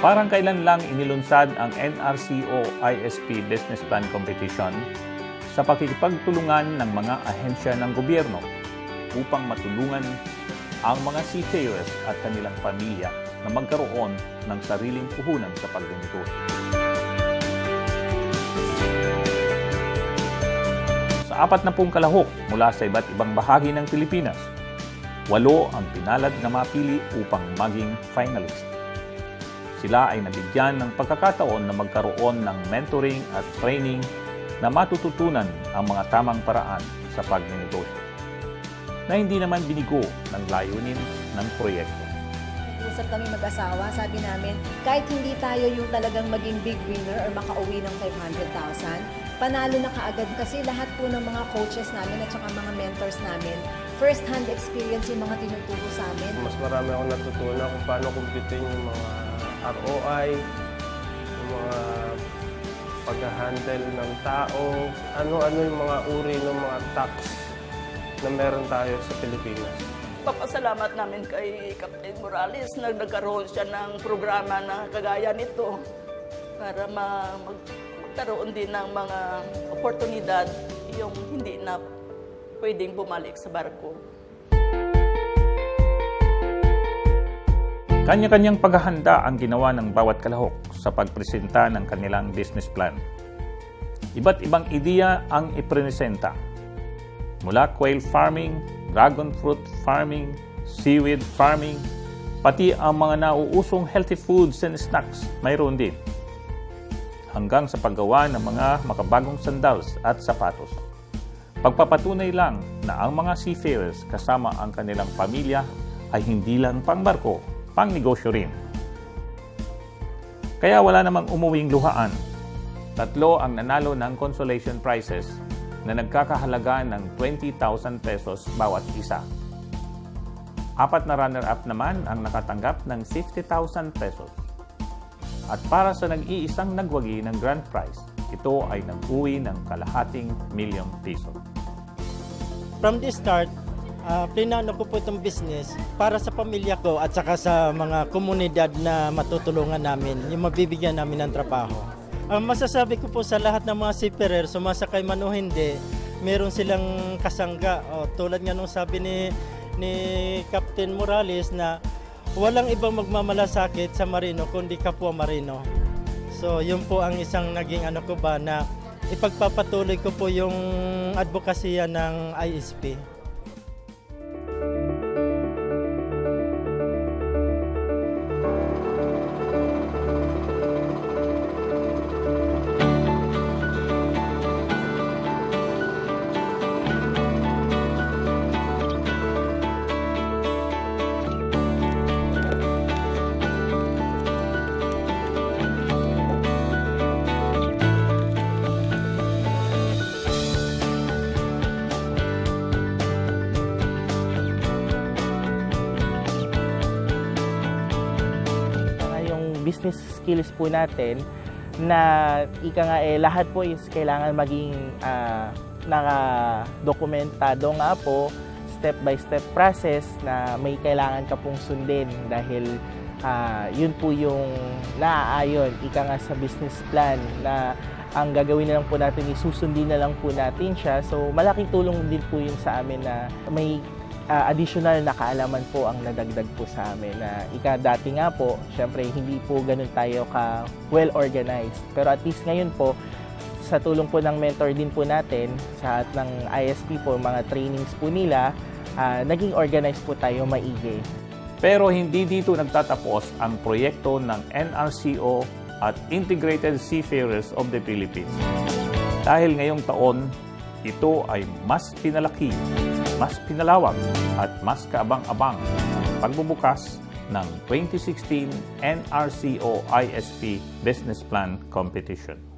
Parang kailan lang inilunsad ang NRCO ISP Business Plan Competition sa pakikipagtulungan ng mga ahensya ng gobyerno upang matulungan ang mga seafarers at kanilang pamilya na magkaroon ng sariling puhunan sa pagninegosyo. Sa 40 kalahok mula sa iba't ibang bahagi ng Pilipinas, 8 ang pinalad na mapili upang maging finalist. Sila ay nabigyan ng pagkakataon na magkaroon ng mentoring at training na matututunan ang mga tamang paraan sa pagninegosyo na hindi naman binigo ng layunin ng proyekto. Usap kami mag-asawa, sabi namin, kahit hindi tayo yung talagang maging big winner or makauwi ng 500,000, panalo na kaagad kasi lahat po ng mga coaches namin at saka mga mentors namin, first-hand experience yung mga tinuturo sa amin. Mas marami akong natutunan kung paano kumpitin yung mga ROI, yung mga pag-handle ng tao, ano-ano yung mga uri ng mga tax na meron tayo sa Pilipinas. Papasalamat namin kay Captain Morales na nagkaroon siya ng programa na kagaya nito para magkaroon din ng mga oportunidad yung hindi na pwedeng bumalik sa barko. Kanya-kanyang paghahanda ang ginawa ng bawat kalahok sa pagpresenta ng kanilang business plan. Iba't ibang ideya ang ipresenta. Mula quail farming, dragon fruit farming, seaweed farming, pati ang mga nauusong healthy foods and snacks, mayroon din. Hanggang sa paggawa ng mga makabagong sandals at sapatos. Pagpapatunay lang na ang mga seafarers kasama ang kanilang pamilya ay hindi lang pangbarko, pangnegosyo rin. Kaya wala namang umuwing luhaan. 3 ang nanalo ng consolation prizes na nagkakahalaga ng 20,000 pesos bawat isa. 4 na runner-up naman ang nakatanggap ng 50,000 pesos. At para sa nag-iisang nagwagi ng grand prize, ito ay nag-uwi ng ₱250,000. From the start, plinano ko po itong business para sa pamilya ko at saka sa mga komunidad na matutulungan namin, yung mabibigyan namin ng trabaho. Ang masasabi ko po sa lahat ng mga seafarer, sumasakay man o hindi, meron silang kasangga. Tulad nga nung sabi ni Captain Morales na walang ibang magmamalasakit sa marino kundi kapwa marino. So yun po ang isang naging ko ba na ipagpapatuloy ko po yung advokasya ng ISP. Business skills po natin na lahat po is kailangan maging nakadokumentado nga po, step by step process na may kailangan ka pong sundin dahil yun po yung naaayon sa business plan na ang gagawin na lang po natin is susundin na lang po natin siya. So malaking tulong din po yun sa amin na may additional na kaalaman po ang nadagdag po sa amin na dati nga po, syempre hindi po ganun tayo ka well-organized. Pero at least ngayon po, sa tulong po ng mentor din po natin, sa ng ISP po, mga trainings po nila, naging organized po tayo maigi. Pero hindi dito nagtatapos ang proyekto ng NRCO at Integrated Seafarers of the Philippines. Dahil ngayong taon, ito ay mas pinalaki, mas pinalawak at mas kaabang-abang ang pagbubukas ng 2016 NRCO ISP Business Plan Competition.